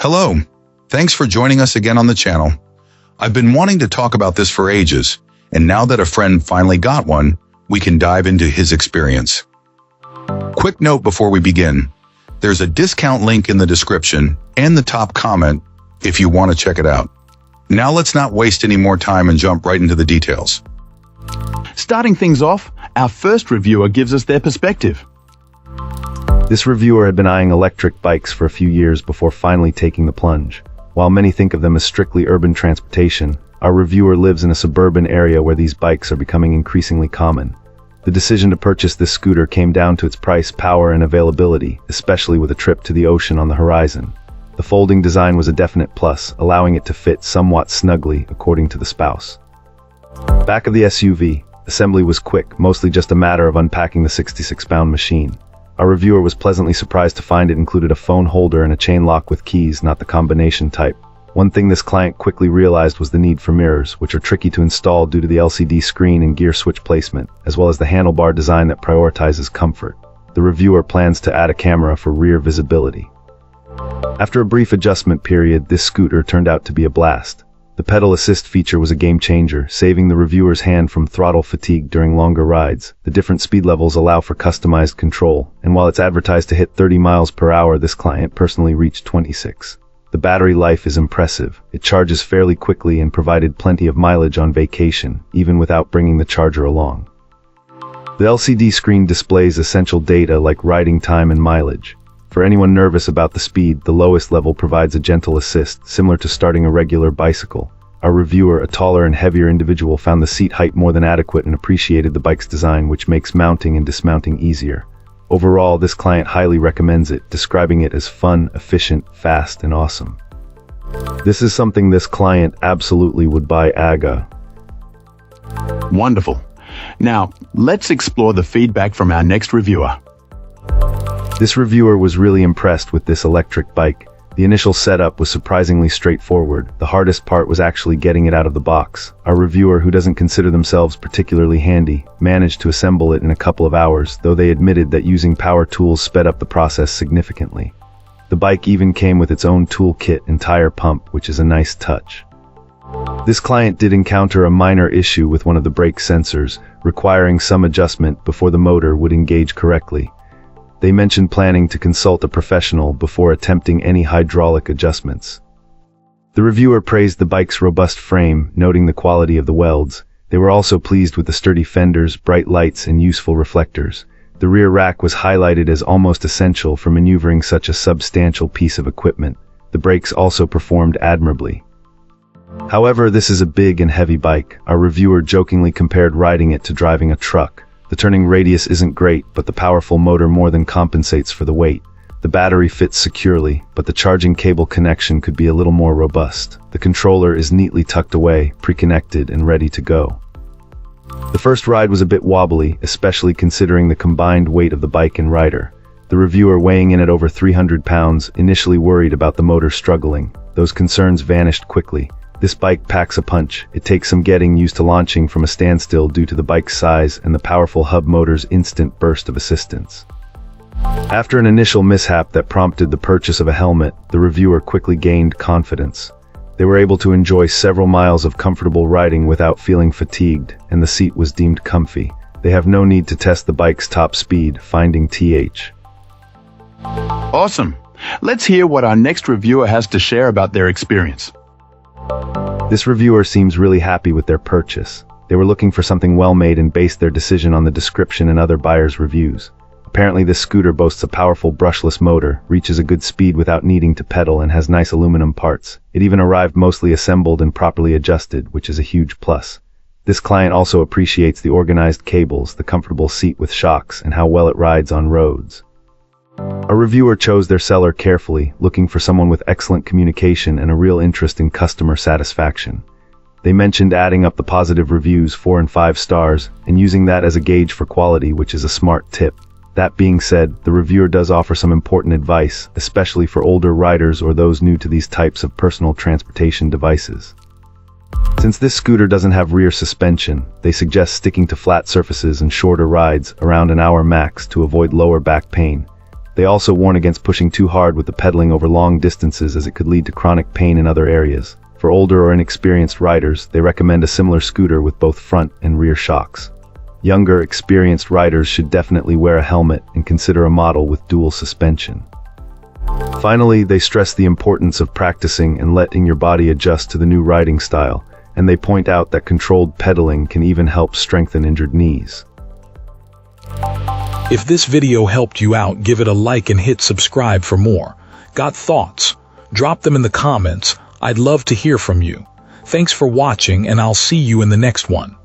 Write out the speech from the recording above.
Hello, thanks for joining us again on the channel. I've been wanting to talk about this for ages, and now that a friend finally got one, we can dive into his experience. Quick note before we begin, there's a discount link in the description and the top comment if you want to check it out. Now let's not waste any more time and jump right into the details. Starting things off, our first reviewer gives us their perspective. This reviewer had been eyeing electric bikes for a few years before finally taking the plunge. While many think of them as strictly urban transportation, our reviewer lives in a suburban area where these bikes are becoming increasingly common. The decision to purchase this scooter came down to its price, power, and availability, especially with a trip to the ocean on the horizon. The folding design was a definite plus, allowing it to fit somewhat snugly, according to the spouse. Back of the SUV, assembly was quick, mostly just a matter of unpacking the 66-pound machine. Our reviewer was pleasantly surprised to find it included a phone holder and a chain lock with keys, not the combination type. One thing this client quickly realized was the need for mirrors, which are tricky to install due to the LCD screen and gear switch placement, as well as the handlebar design that prioritizes comfort. The reviewer plans to add a camera for rear visibility. After a brief adjustment period, this scooter turned out to be a blast. The pedal assist feature was a game changer, saving the reviewer's hand from throttle fatigue during longer rides. The different speed levels allow for customized control, and while it's advertised to hit 30 miles per hour, this client personally reached 26. The battery life is impressive. It charges fairly quickly and provided plenty of mileage on vacation, even without bringing the charger along. The LCD screen displays essential data like riding time and mileage. For anyone nervous about the speed, the lowest level provides a gentle assist, similar to starting a regular bicycle. Our reviewer, a taller and heavier individual, found the seat height more than adequate and appreciated the bike's design, which makes mounting and dismounting easier. Overall, this client highly recommends it, describing it as fun, efficient, fast, and awesome. This is something this client absolutely would buy AGA. Wonderful. Now, let's explore the feedback from our next reviewer. This reviewer was really impressed with this electric bike. The initial setup was surprisingly straightforward. The hardest part was actually getting it out of the box. Our reviewer, who doesn't consider themselves particularly handy, managed to assemble it in a couple of hours, though they admitted that using power tools sped up the process significantly. The bike even came with its own toolkit and tire pump, which is a nice touch. This client did encounter a minor issue with one of the brake sensors, requiring some adjustment before the motor would engage correctly. They mentioned planning to consult a professional before attempting any hydraulic adjustments. The reviewer praised the bike's robust frame, noting the quality of the welds. They were also pleased with the sturdy fenders, bright lights, and useful reflectors. The rear rack was highlighted as almost essential for maneuvering such a substantial piece of equipment. The brakes also performed admirably. However, this is a big and heavy bike. Our reviewer jokingly compared riding it to driving a truck. The turning radius isn't great, but the powerful motor more than compensates for the weight. The battery fits securely, but the charging cable connection could be a little more robust. The controller is neatly tucked away, pre-connected, and ready to go. The first ride was a bit wobbly, especially considering the combined weight of the bike and rider. The reviewer, weighing in at over 300 pounds, initially worried about the motor struggling. Those concerns vanished quickly. This bike packs a punch. It takes some getting used to launching from a standstill due to the bike's size and the powerful hub motor's instant burst of assistance. After an initial mishap that prompted the purchase of a helmet, the reviewer quickly gained confidence. They were able to enjoy several miles of comfortable riding without feeling fatigued, and the seat was deemed comfy. They have no need to test the bike's top speed, finding TH. Awesome. Let's hear what our next reviewer has to share about their experience. This reviewer seems really happy with their purchase. They were looking for something well-made and based their decision on the description and other buyers' reviews. Apparently this scooter boasts a powerful brushless motor, reaches a good speed without needing to pedal, and has nice aluminum parts. It even arrived mostly assembled and properly adjusted, which is a huge plus. This client also appreciates the organized cables, the comfortable seat with shocks, and how well it rides on roads. A reviewer chose their seller carefully, looking for someone with excellent communication and a real interest in customer satisfaction. They mentioned adding up the positive reviews, 4 and 5 stars, and using that as a gauge for quality, which is a smart tip. That being said, the reviewer does offer some important advice, especially for older riders or those new to these types of personal transportation devices. Since this scooter doesn't have rear suspension, they suggest sticking to flat surfaces and shorter rides, around an hour max, to avoid lower back pain. They also warn against pushing too hard with the pedaling over long distances, as it could lead to chronic pain in other areas. For older or inexperienced riders, they recommend a similar scooter with both front and rear shocks. Younger, experienced riders should definitely wear a helmet and consider a model with dual suspension. Finally, they stress the importance of practicing and letting your body adjust to the new riding style, and they point out that controlled pedaling can even help strengthen injured knees. If this video helped you out, give it a like and hit subscribe for more. Got thoughts? Drop them in the comments. I'd love to hear from you. Thanks for watching, and I'll see you in the next one.